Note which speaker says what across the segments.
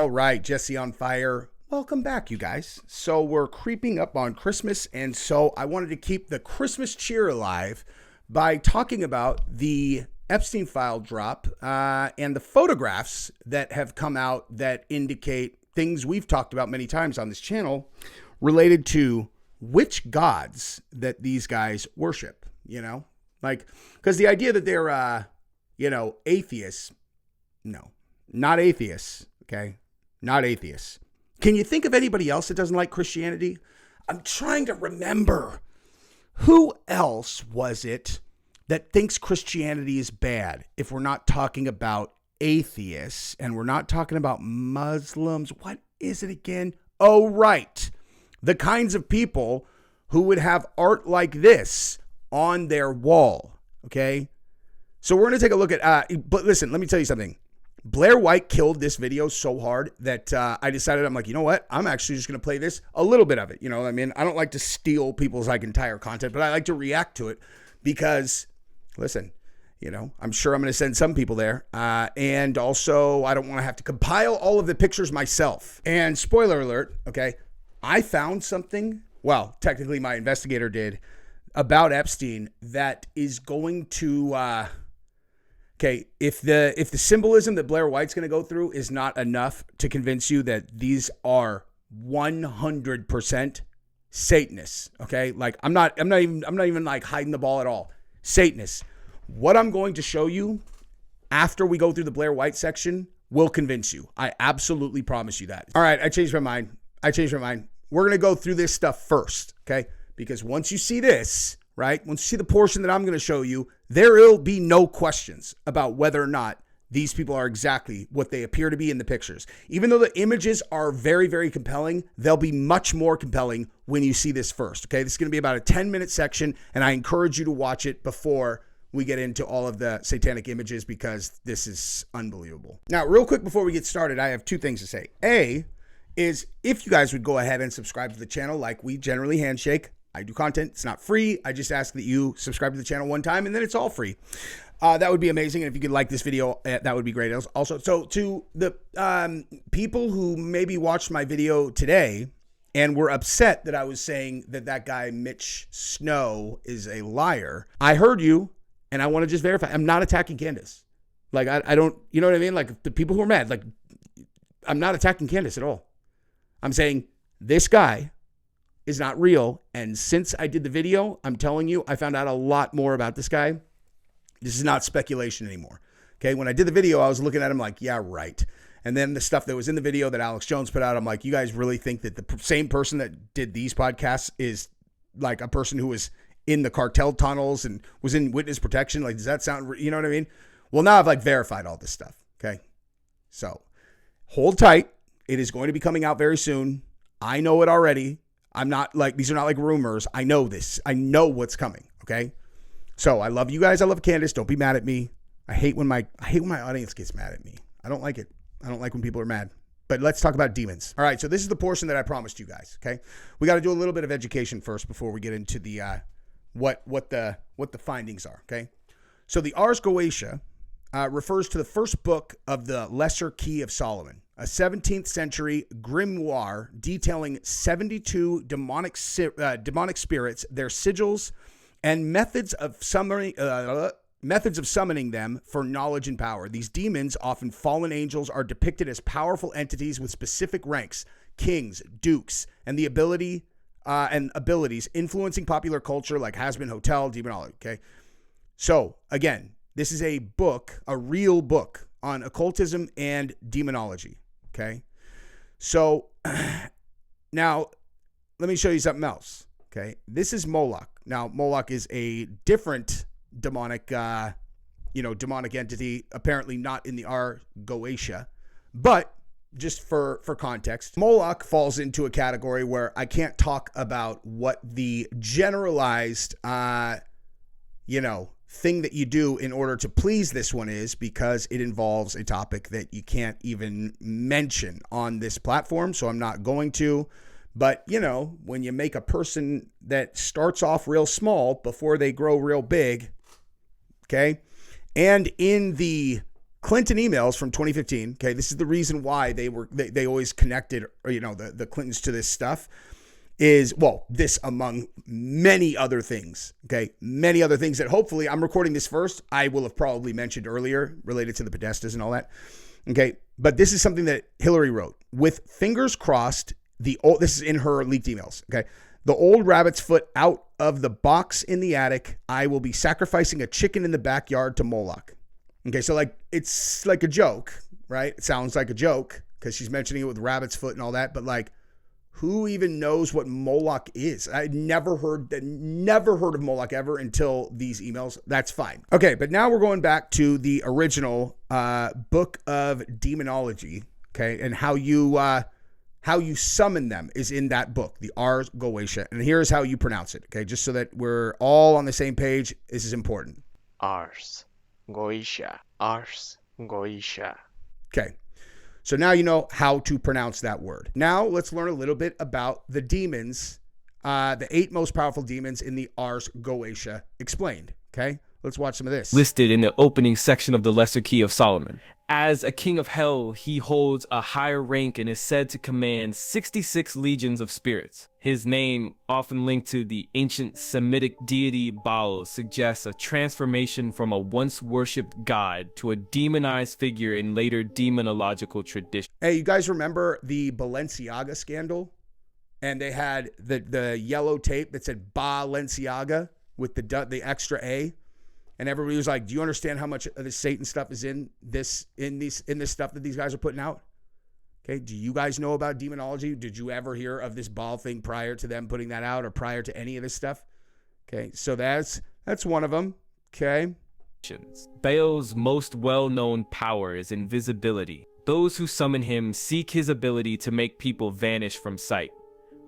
Speaker 1: All right, Jesse on fire. Welcome back, you guys. So we're creeping up on Christmas, and so I wanted to keep the Christmas cheer alive by talking about the Epstein file drop and the photographs that have come out that indicate things we've talked about many times on this channel related to which gods that these guys worship, Like, because the idea that they're, atheists, no, not atheists, okay? Not atheists. Can you think of anybody else that doesn't like Christianity? I'm trying to remember. Who else was it that thinks Christianity is bad if we're not talking about atheists and we're not talking about Muslims? What is it again? Oh, right. The kinds of people who would have art like this on their wall, okay? So we're going to take a look at, but listen, let me tell you something. Blair White killed this video so hard that I decided, I'm like, you know what? I'm actually just going to play this, a little bit of it. You know what I mean? I don't like to steal people's entire content, but I like to react to it because, listen, I'm sure I'm going to send some people there. And also, I don't want to have to compile all of the pictures myself. And spoiler alert, okay, I found something, well, technically my investigator did, about Epstein that is going to... Okay, if the symbolism that Blair White's going to go through is not enough to convince you that these are 100% Satanists, okay? Like I'm not even like hiding the ball at all. Satanists. What I'm going to show you after we go through the Blair White section will convince you. I absolutely promise you that. All right, I changed my mind. We're going to go through this stuff first, okay? Because once you see this, right? Once you see the portion that I'm going to show you, there will be no questions about whether or not these people are exactly what they appear to be in the pictures. Even though the images are very, very compelling, they'll be much more compelling when you see this first, okay? This is going to be about a 10-minute section, and I encourage you to watch it before we get into all of the satanic images because this is unbelievable. Now, real quick before we get started, I have two things to say. A is if you guys would go ahead and subscribe to the channel like we generally handshake. I do content. It's not free. I just ask that you subscribe to the channel one time and then it's all free. That would be amazing. And if you could like this video, that would be great. Also, so to the people who maybe watched my video today and were upset that I was saying that guy, Mitch Snow, is a liar. I heard you and I want to just verify. I'm not attacking Candace. Like, I don't, you know what I mean? Like the people who are mad, like I'm not attacking Candace at all. I'm saying this guy is not real. And since I did the video, I'm telling you, I found out a lot more about this guy. This is not speculation anymore. Okay. When I did the video, I was looking at him like, yeah, right. And then the stuff that was in the video that Alex Jones put out, I'm like, you guys really think that the same person that did these podcasts is like a person who was in the cartel tunnels and was in witness protection? Like, does that sound, you know what I mean? Well, now I've verified all this stuff. Okay. So hold tight. It is going to be coming out very soon. I know it already. I'm not like, these are not like rumors. I know this. I know what's coming. Okay. So I love you guys. I love Candace. Don't be mad at me. I hate when my audience gets mad at me. I don't like it. I don't like when people are mad, but let's talk about demons. All right. So this is the portion that I promised you guys. Okay. We got to do a little bit of education first before we get into the, what the findings are. Okay. So the Ars Goetia, refers to the first book of the Lesser Key of Solomon, a 17th century grimoire detailing 72 demonic spirits, their sigils, and methods of summoning them for knowledge and power. These demons, often fallen angels, are depicted as powerful entities with specific ranks, kings, dukes, and the abilities influencing popular culture like Has-Been Hotel, demonology. Okay, so again, this is a book, a real book on occultism and demonology. Okay. So now let me show you something else. Okay. This is Moloch. Now, Moloch is a different demonic, demonic entity, apparently not in the Ars Goetia, but just for context, Moloch falls into a category where I can't talk about what the generalized, thing that you do in order to please this one is, because it involves a topic that you can't even mention on this platform. So I'm not going to, but when you make a person that starts off real small before they grow real big. Okay. And in the Clinton emails from 2015. Okay, this is the reason why they always connected, or, the Clintons to this stuff. Is, well, this among many other things, okay? Many other things that hopefully, I'm recording this first, I will have probably mentioned earlier related to the Podestas and all that, okay? But this is something that Hillary wrote. With fingers crossed, this is in her leaked emails, okay? The old rabbit's foot out of the box in the attic, I will be sacrificing a chicken in the backyard to Moloch. Okay, so like, it's like a joke, right? It sounds like a joke because she's mentioning it with rabbit's foot and all that, but like, who even knows what Moloch is? I never heard of Moloch ever until these emails. That's fine. Okay, but now we're going back to the original book of demonology, okay, and how you summon them is in that book, the Ars Goetia, and here's how you pronounce it, okay, just so that we're all on the same page. This is important.
Speaker 2: Ars Goetia, Ars Goetia.
Speaker 1: Okay. So now you know how to pronounce that word. Now let's learn a little bit about the demons, the 8 most powerful demons in the Ars Goetia explained. Okay, let's watch some of this.
Speaker 3: Listed in the opening section of the Lesser Key of Solomon. As a king of hell, he holds a higher rank and is said to command 66 legions of spirits. His name, often linked to the ancient Semitic deity Baal, suggests a transformation from a once worshipped god to a demonized figure in later demonological tradition.
Speaker 1: Hey, you guys remember the Balenciaga scandal? And they had the yellow tape that said Balenciaga with the extra A. And everybody was like, do you understand how much of the Satan stuff is in this stuff that these guys are putting out? Okay, do you guys know about demonology? Did you ever hear of this Baal thing prior to them putting that out or prior to any of this stuff? Okay, so that's one of them. Okay.
Speaker 3: Baal's most well-known power is invisibility. Those who summon him seek his ability to make people vanish from sight.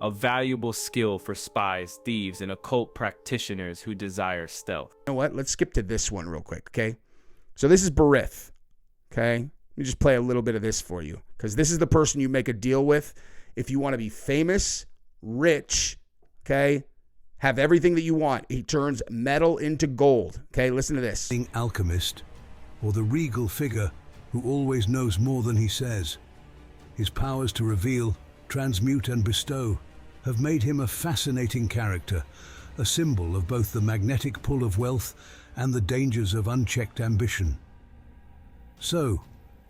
Speaker 3: A valuable skill for spies, thieves, and occult practitioners who desire stealth.
Speaker 1: You know what? Let's skip to this one real quick, okay? So this is Berith, okay? Let me just play a little bit of this for you, because this is the person you make a deal with if you want to be famous, rich, okay? Have everything that you want. He turns metal into gold, okay? Listen to this.
Speaker 4: Alchemist, or the regal figure who always knows more than he says. His powers to reveal, transmute, and bestow have made him a fascinating character, a symbol of both the magnetic pull of wealth and the dangers of unchecked ambition. So,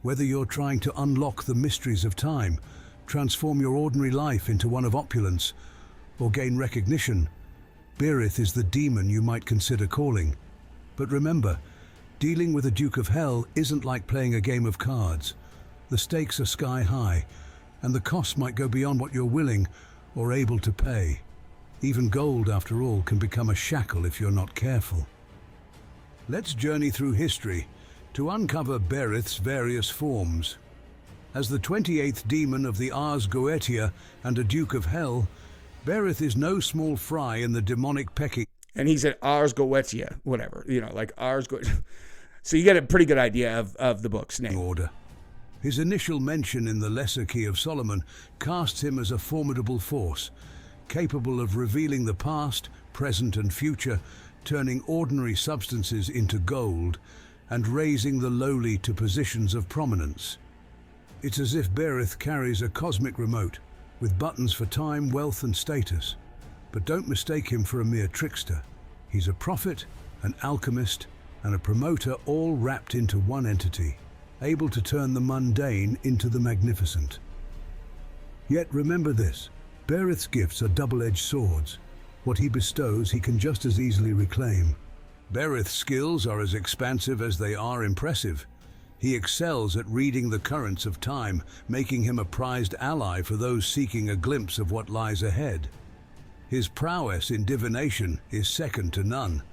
Speaker 4: whether you're trying to unlock the mysteries of time, transform your ordinary life into one of opulence, or gain recognition, Berith is the demon you might consider calling. But remember, dealing with a Duke of Hell isn't like playing a game of cards. The stakes are sky high, and the costs might go beyond what you're willing or able to pay. Even gold, after all, can become a shackle if you're not careful. Let's journey through history to uncover Berith's various forms. As the 28th demon of the Ars Goetia and a Duke of Hell, Berith is no small fry in the demonic pecking.
Speaker 1: And he said Ars Goetia, whatever, like Ars Goetia. So you get a pretty good idea of the book's name.
Speaker 4: Order. His initial mention in the Lesser Key of Solomon casts him as a formidable force, capable of revealing the past, present, and future, turning ordinary substances into gold, and raising the lowly to positions of prominence. It's as if Berith carries a cosmic remote, with buttons for time, wealth, and status. But don't mistake him for a mere trickster. He's a prophet, an alchemist, and a promoter, all wrapped into one entity, able to turn the mundane into the magnificent. Yet remember this, Berith's gifts are double-edged swords. What he bestows, he can just as easily reclaim. Berith's skills are as expansive as they are impressive. He excels at reading the currents of time, making him a prized ally for those seeking a glimpse of what lies ahead. His prowess in divination is second to none,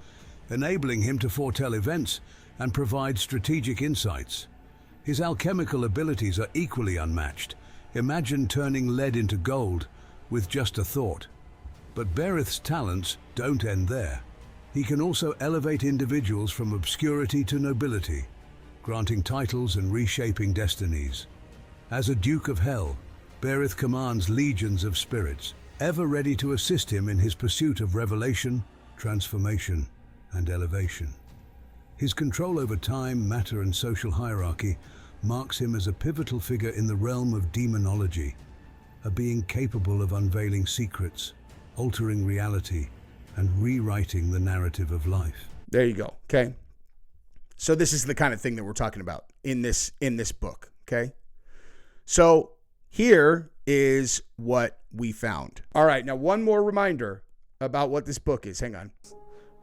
Speaker 4: enabling him to foretell events and provide strategic insights. His alchemical abilities are equally unmatched. Imagine turning lead into gold with just a thought. But Berith's talents don't end there. He can also elevate individuals from obscurity to nobility, granting titles and reshaping destinies. As a Duke of Hell, Berith commands legions of spirits, ever ready to assist him in his pursuit of revelation, transformation, and elevation. His control over time, matter, and social hierarchy marks him as a pivotal figure in the realm of demonology, a being capable of unveiling secrets, altering reality, and rewriting the narrative of life.
Speaker 1: There you go. Okay. So this is the kind of thing that we're talking about in this book. Okay. So here is what we found. All right. Now, one more reminder about what this book is. Hang on.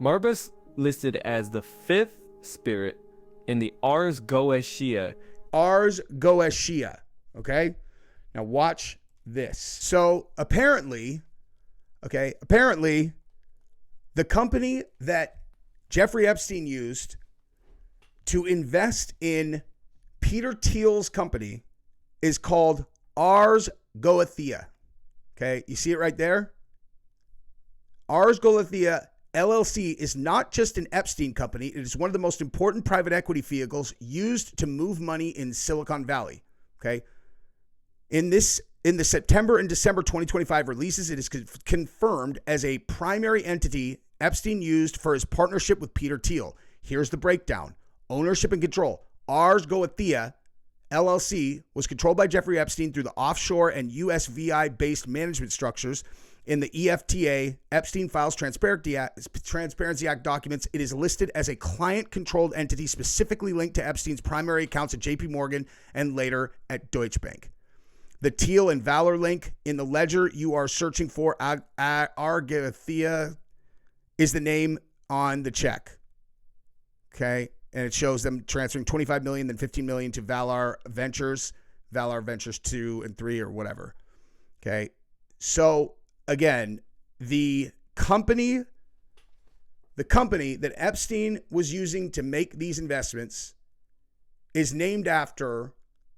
Speaker 3: Marbus listed as the fifth spirit in the Ars Goetia.
Speaker 1: Ars Goetia. Okay. Now watch this. So apparently, the company that Jeffrey Epstein used to invest in Peter Thiel's company is called Ars Goetia. Okay, you see it right there? Ars Goetia LLC is not just an Epstein company. It is one of the most important private equity vehicles used to move money in Silicon Valley. Okay, in the September and December 2025 releases, it is confirmed as a primary entity Epstein used for his partnership with Peter Thiel. Here's the breakdown. Ownership and control. Ars Goetia LLC was controlled by Jeffrey Epstein through the offshore and USVI-based management structures in the EFTA, Epstein Files Transparency Act documents. It is listed as a client-controlled entity specifically linked to Epstein's primary accounts at JP Morgan and later at Deutsche Bank. The Thiel and Valor link in the ledger you are searching for, Argathia, is the name on the check. Okay, and it shows them transferring $25 million, then $15 million to Valor Ventures 2 and 3 or whatever. Okay, so again, the company that Epstein was using to make these investments is named after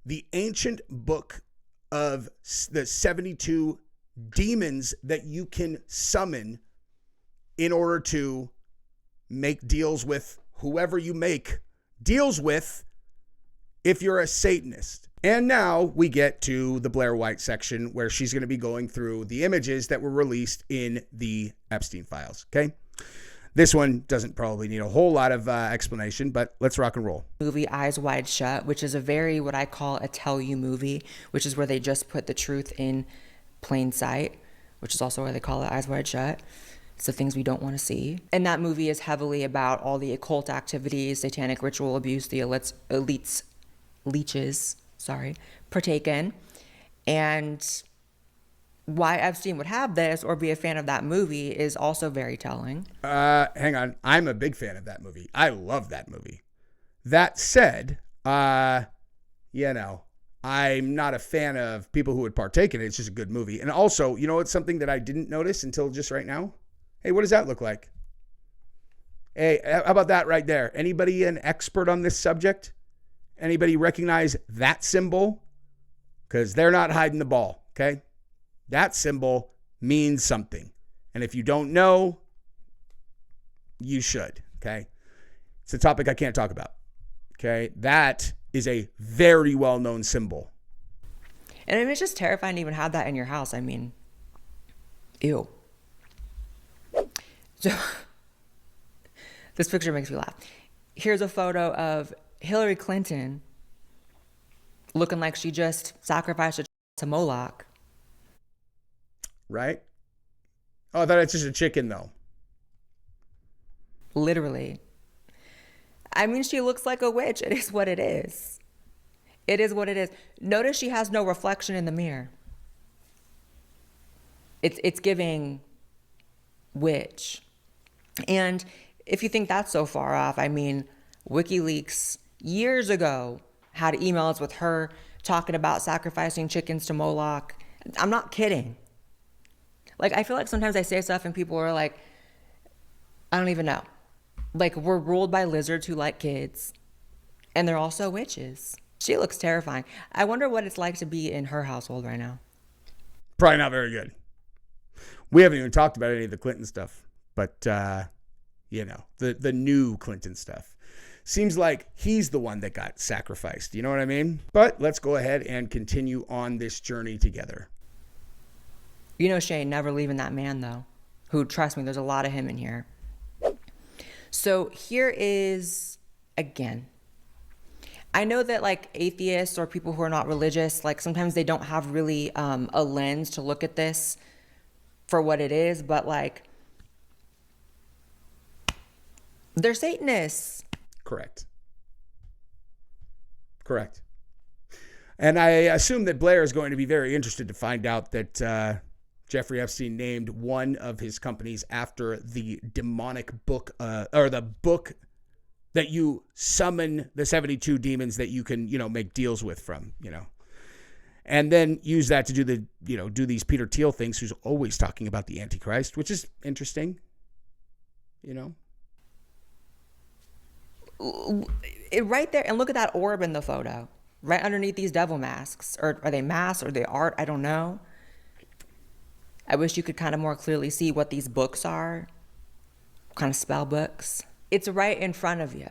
Speaker 1: the ancient book of the 72 demons that you can summon in order to make deals with whoever you make deals with if you're a Satanist. And now we get to the Blair White section where she's going to be going through the images that were released in the Epstein files. Okay. This one doesn't probably need a whole lot of explanation, but let's rock and roll.
Speaker 5: Movie Eyes Wide Shut, which is a very, what I call a tell you movie, which is where they just put the truth in plain sight, which is also why they call it Eyes Wide Shut. It's the things we don't want to see. And that movie is heavily about all the occult activities, satanic ritual abuse, the leeches partake in. And why Epstein would have this or be a fan of that movie is also very telling.
Speaker 1: Hang on. I'm a big fan of that movie. I love that movie. That said, I'm not a fan of people who would partake in it. It's just a good movie. And also, you know, it's something that I didn't notice until just right now. Hey, what does that look like? Hey, how about that right there? Anybody an expert on this subject? Anybody recognize that symbol? Because they're not hiding the ball, okay? That symbol means something. And if you don't know, you should, okay? It's a topic I can't talk about, okay? That is a very well-known symbol.
Speaker 5: And I mean, it's just terrifying to even have that in your house. I mean, ew. So, this picture makes me laugh. Here's a photo of Hillary Clinton looking like she just sacrificed a to Moloch.
Speaker 1: Right? Oh, I thought it's just a chicken, though.
Speaker 5: Literally. I mean, she looks like a witch. It is what it is. It is what it is. Notice she has no reflection in the mirror. It's giving witch. And if you think that's so far off, I mean, WikiLeaks years ago had emails with her talking about sacrificing chickens to Moloch. I'm not kidding. Like, I feel like sometimes I say stuff and people are like, I don't even know. Like, we're ruled by lizards who like kids, and they're also witches. She looks terrifying. I wonder what it's like to be in her household right now.
Speaker 1: Probably not very good. We haven't even talked about any of the Clinton stuff, but, the new Clinton stuff. Seems like he's the one that got sacrificed. You know what I mean? But let's go ahead and continue on this journey together.
Speaker 5: You know, Shane, never leaving that man, though, who, trust me, there's a lot of him in here. So here is again, I know that like atheists or people who are not religious, like sometimes they don't have really a lens to look at this for what it is, but like they're Satanists.
Speaker 1: Correct. And I assume that Blair is going to be very interested to find out that Jeffrey Epstein named one of his companies after the demonic book, or the book that you summon the 72 demons that you can, make deals with from, and then use that to do these Peter Thiel things, who's always talking about the Antichrist, which is interesting,
Speaker 5: Right there, and look at that orb in the photo, right underneath these devil masks. Or are they masks or they art? I don't know. I wish you could kind of more clearly see what these books are, kind of spell books. It's right in front of you.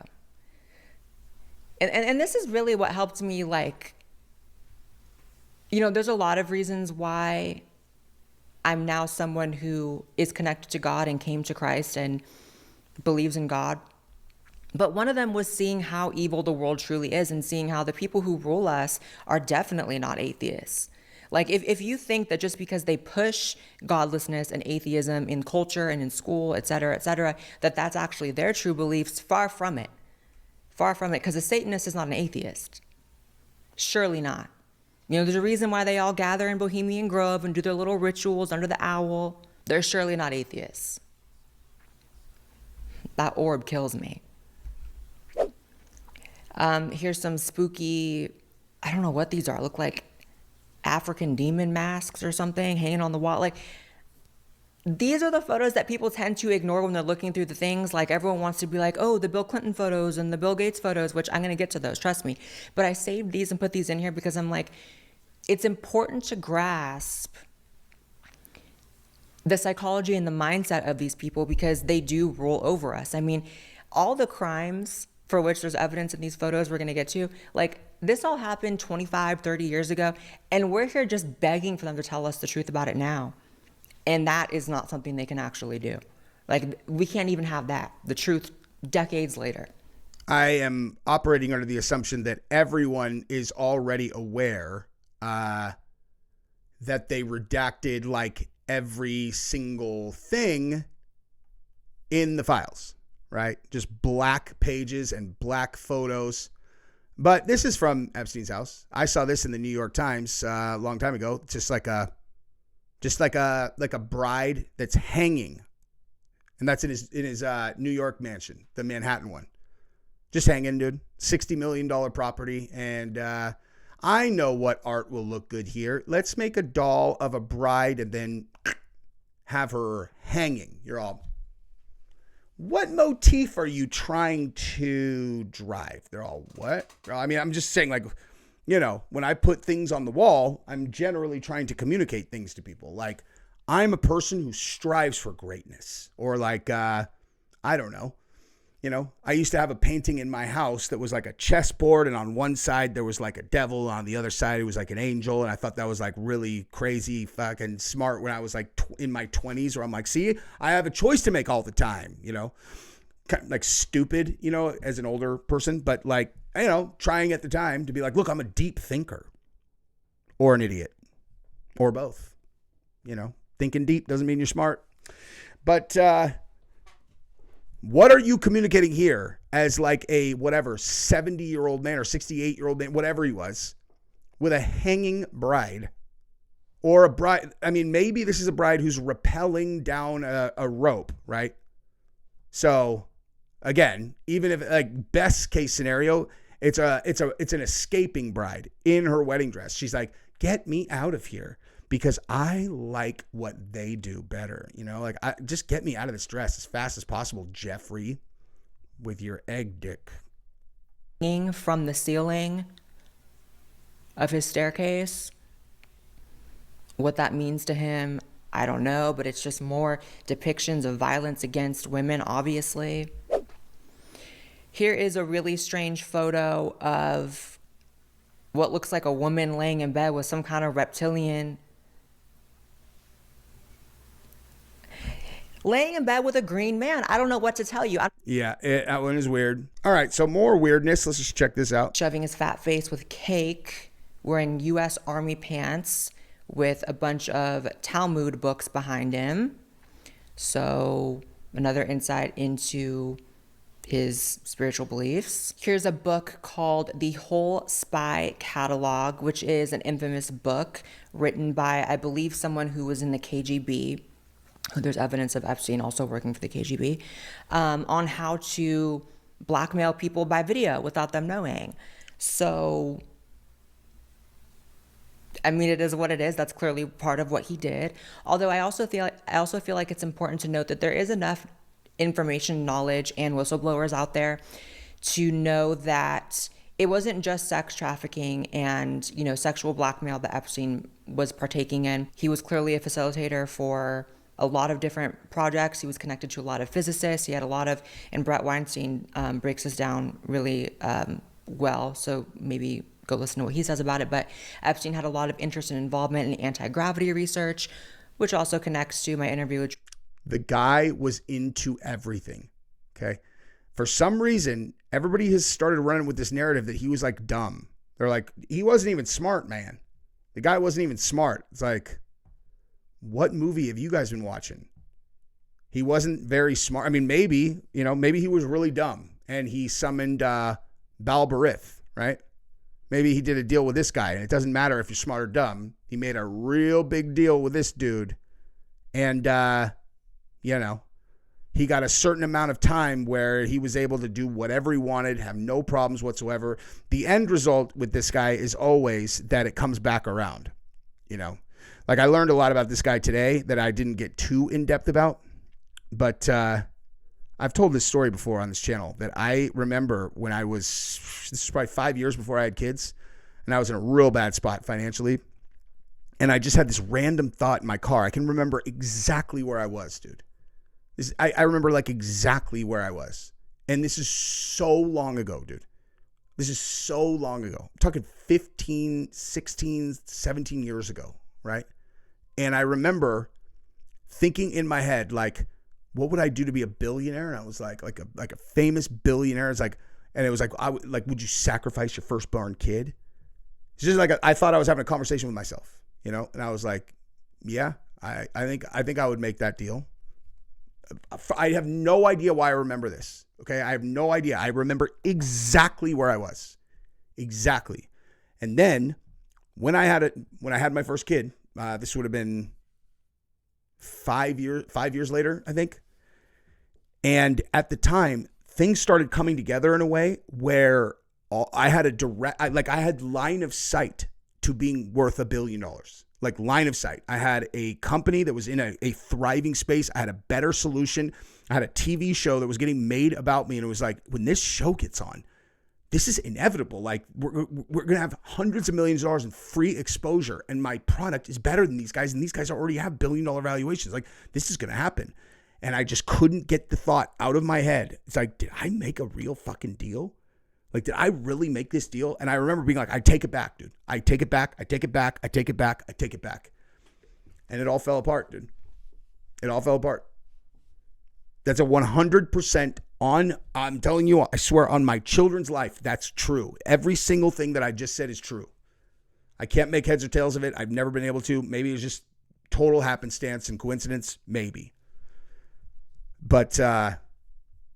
Speaker 5: And this is really what helped me, like, there's a lot of reasons why I'm now someone who is connected to God and came to Christ and believes in God. But one of them was seeing how evil the world truly is and seeing how the people who rule us are definitely not atheists. Like, if you think that just because they push godlessness and atheism in culture and in school, et cetera, that that's actually their true beliefs, far from it. Far from it, because a Satanist is not an atheist. Surely not. There's a reason why they all gather in Bohemian Grove and do their little rituals under the owl. They're surely not atheists. That orb kills me. Here's some spooky, I don't know what these are, look like African demon masks or something hanging on the wall. Like, these are the photos that people tend to ignore when they're looking through the things. Like, everyone wants to be like, oh, the Bill Clinton photos and the Bill Gates photos, which I'm going to get to those, trust me. But I saved these and put these in here because I'm like, it's important to grasp the psychology and the mindset of these people because they do rule over us. I mean, all the crimes for which there's evidence in these photos we're going to get to, like, this all happened 25, 30 years ago, and we're here just begging for them to tell us the truth about it now. And that is not something they can actually do. Like, we can't even have that, the truth, decades later.
Speaker 1: I am operating under the assumption that everyone is already aware that they redacted, like, every single thing in the files. Right? Just black pages and black photos. But this is from Epstein's house. I saw this in the New York Times a long time ago. Just like a bride that's hanging. And that's in his New York mansion, the Manhattan one. Just hanging, dude. $60 million property. And I know what art will look good here. Let's make a doll of a bride and then have her hanging. You're all... What motif are you trying to drive? They're all, what? I mean, I'm just saying, like, when I put things on the wall, I'm generally trying to communicate things to people. Like, I'm a person who strives for greatness. Or like, I don't know. I used to have a painting in my house that was like a chessboard, and on one side there was like a devil, on the other side it was like an angel, and I thought that was like really crazy fucking smart when I was like in my 20s, where I'm like, see, I have a choice to make all the time, kind of like stupid, as an older person, but like, trying at the time to be like, look, I'm a deep thinker, or an idiot, or both. Thinking deep doesn't mean you're smart, but what are you communicating here as like a 70-year-old man or 68-year-old man, whatever he was, with a hanging bride? Or a bride, I mean, maybe this is a bride who's rappelling down a rope, right? So, again, even if, like, best case scenario, it's an escaping bride in her wedding dress. She's like, get me out of here, because I like what they do better. Just get me out of this dress as fast as possible, Jeffrey, with your egg dick.
Speaker 5: From the ceiling of his staircase. What that means to him, I don't know, but it's just more depictions of violence against women, obviously. Here is a really strange photo of what looks like a woman laying in bed with some kind of reptilian. laying in bed with a green man. I don't know what to tell you.
Speaker 1: Yeah, that one is weird. All right, so more weirdness. Let's just check this out.
Speaker 5: Shoving his fat face with cake, wearing U.S. Army pants with a bunch of Talmud books behind him. So another insight into his spiritual beliefs. Here's a book called The Whole Spy Catalog, which is an infamous book written by, I believe, someone who was in the KGB. There's evidence of Epstein also working for the KGB, on how to blackmail people by video without them knowing. So, I mean, it is what it is. That's clearly part of what he did. Although I also feel like it's important to note that there is enough information, knowledge, and whistleblowers out there to know that it wasn't just sex trafficking and, you know, sexual blackmail that Epstein was partaking in. He was clearly a facilitator for a lot of different projects. He was connected to a lot of physicists. He had a lot of, and Brett Weinstein breaks this down really well. So maybe go listen to what he says about it. But Epstein had a lot of interest and involvement in anti-gravity research, which also connects to my interview with...
Speaker 1: The guy was into everything, okay? For some reason, everybody has started running with this narrative that he was like dumb. They're like, he wasn't even smart, man. The guy wasn't even smart. It's like, what movie have you guys been watching? He wasn't very smart. I mean, maybe he was really dumb and he summoned Balbarith, right? Maybe he did a deal with this guy, and it doesn't matter if you're smart or dumb. He made a real big deal with this dude. And, he got a certain amount of time where he was able to do whatever he wanted, have no problems whatsoever. The end result with this guy is always that it comes back around, Like, I learned a lot about this guy today that I didn't get too in-depth about. But I've told this story before on this channel that I remember when this is probably 5 years before I had kids, and I was in a real bad spot financially. And I just had this random thought in my car. I can remember exactly where I was, dude. I remember like exactly where I was. And this is so long ago, dude. This is so long ago. I'm talking 15, 16, 17 years ago, right? And I remember thinking in my head, like, what would I do to be a billionaire? And I was like a famous billionaire. It's like, and it was like, would you sacrifice your firstborn kid? It's just like, I thought I was having a conversation with myself, and I was like, yeah, I think I would make that deal. I have no idea why I remember this. Okay. I have no idea. I remember exactly where I was. Exactly. And then when I had my first kid, this would have been 5 years later, I think. And at the time, things started coming together in a way where I had I had line of sight to being worth $1 billion. Like, line of sight. I had a company that was in a thriving space. I had a better solution. I had a TV show that was getting made about me. And it was like, when this show gets on, this is inevitable. Like, we're going to have hundreds of millions of dollars in free exposure. And my product is better than these guys. And these guys already have $1 billion valuations. Like, this is going to happen. And I just couldn't get the thought out of my head. It's like, did I make a real fucking deal? Like, did I really make this deal? And I remember being like, I take it back, dude. I take it back. I take it back. I take it back. I take it back. And it all fell apart, dude. It all fell apart. That's a 100% I'm telling you, I swear on my children's life, that's true. Every single thing that I just said is true. I can't make heads or tails of it. I've never been able to. Maybe it's just total happenstance and coincidence. Maybe. But,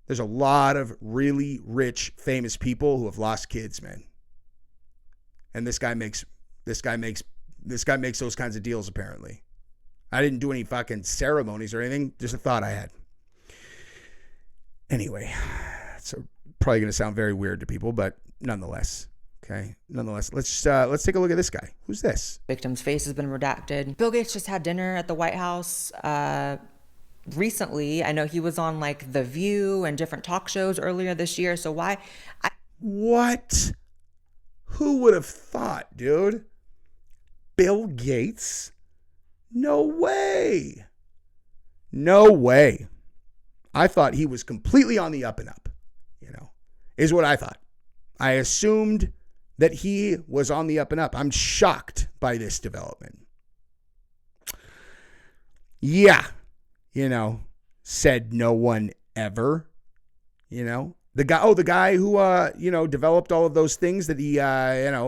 Speaker 1: there's a lot of really rich, famous people who have lost kids, man. And this guy makes those kinds of deals, apparently. I didn't do any fucking ceremonies or anything, just a thought I had. Anyway, it's probably going to sound very weird to people, but nonetheless, okay? Nonetheless, let's take a look at this guy. Who's this?
Speaker 5: Victim's face has been redacted. Bill Gates just had dinner at the White House recently. I know he was on like The View and different talk shows earlier this year. So why?
Speaker 1: What? Who would have thought, dude? Bill Gates? No way. No way. I thought he was completely on the up and up, is what I thought. I assumed that he was on the up and up. I'm shocked by this development. Yeah. Said no one ever. You know, the guy who, developed all of those things that he,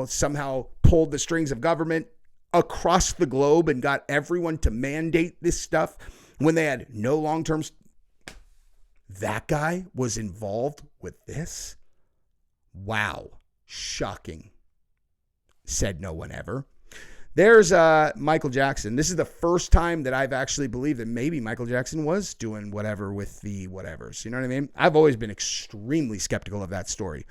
Speaker 1: somehow pulled the strings of government across the globe and got everyone to mandate this stuff when they had no long-term. That guy was involved with this. Wow. Shocking. Said no one ever. There's Michael Jackson. This is the first time that I've actually believed that maybe Michael Jackson was doing whatever with the whatevers. You know what I mean? I've always been extremely skeptical of that story.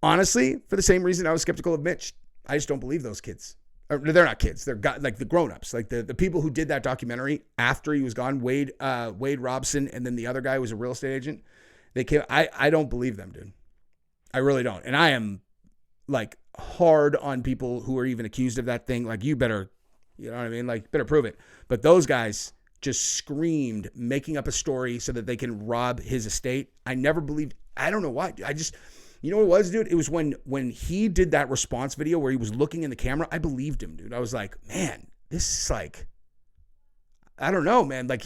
Speaker 1: Honestly, for the same reason I was skeptical of Mitch. I just don't believe those kids. Or, they're not kids. They're like the grown-ups. Like the people who did that documentary after he was gone, Wade Robson, and then the other guy who was a real estate agent. They came. I don't believe them, dude. I really don't. And I am like hard on people who are even accused of that thing. Like, you better, you know what I mean? Like, better prove it. But those guys just screamed making up a story so that they can rob his estate. I never believed. I don't know why. You know what it was, dude? It was when he did that response video where he was looking in the camera. I believed him, dude. I was like, man, this is like, I don't know, man. Like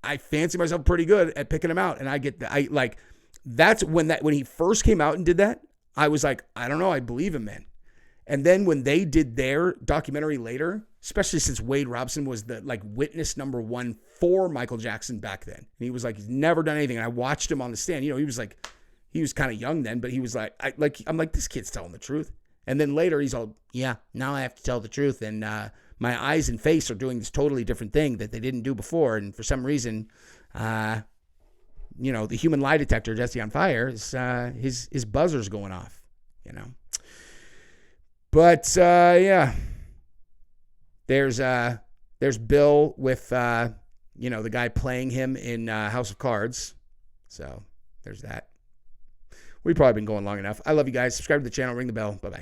Speaker 1: I fancy myself pretty good at picking him out. And that's when he first came out and did that. I was like, I don't know. I believe him, man. And then when they did their documentary later, especially since Wade Robson was the witness number one for Michael Jackson back then. And he was like, he's never done anything. And I watched him on the stand. You know, he was kind of young then, but he was like, I'm like, this kid's telling the truth. And then later he's all, yeah, now I have to tell the truth. And my eyes and face are doing this totally different thing that they didn't do before. And for some reason, the human lie detector, Jesse on Fire, is his buzzer's going off, you know. But yeah, there's Bill with the guy playing him in House of Cards. So there's that. We've probably been going long enough. I love you guys. Subscribe to the channel. Ring the bell. Bye-bye.